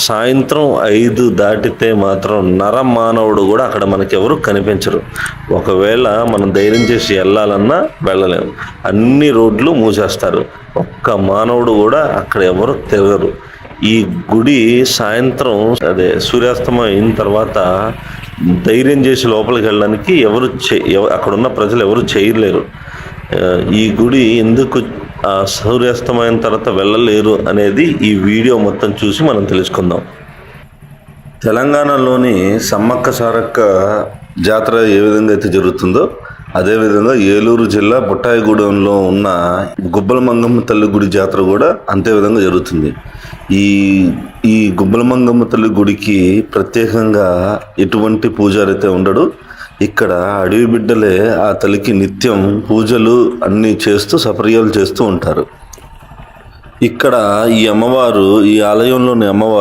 సాయంత్రం 5 దాటితే మాత్రం మానవుడు కూడా అక్కడ మనకెవరు కనిపించరు. ఒకవేళ మనం ధైర్యం చేసి వెళ్ళాలన్నా వెళ్ళలేము. అన్ని రోడ్లు మూసేస్తారు. ఒక్క మానవుడు కూడా అక్కడ ఎవరు తిరగరు. ఈ గుడి సాయంత్రం సూర్యాస్తమయం అయిన తర్వాత ధైర్యం చేసి లోపలికి వెళ్ళడానికి అక్కడున్న ప్రజలు ఎవరు చేయలేరు. ఈ గుడి ఎందుకు సూర్యాస్తమయం తర్వాత వెళ్ళలేరు అనేది ఈ వీడియో మొత్తం చూసి మనం తెలుసుకుందాం. తెలంగాణలోని సమ్మక్క సారక్క జాతర ఏ విధంగా అయితే జరుగుతుందో అదేవిధంగా ఏలూరు జిల్లా బుట్టాయిగూడెంలో ఉన్న గుబ్బల మంగమ్మ తల్లి గుడి జాతర కూడా అంతే విధంగా జరుగుతుంది. ఈ గుబ్బల మంగమ్మ తల్లి గుడికి ప్రత్యేకంగా ఎటువంటి పూజారి అయితే ఉండడు. ఇక్కడ అడవి బిడ్డలే ఆ తల్లికి నిత్యం పూజలు అన్నీ చేస్తూ సపర్యాలు చేస్తూ ఉంటారు. ఇక్కడ ఈ ఆలయంలోని అమ్మవారు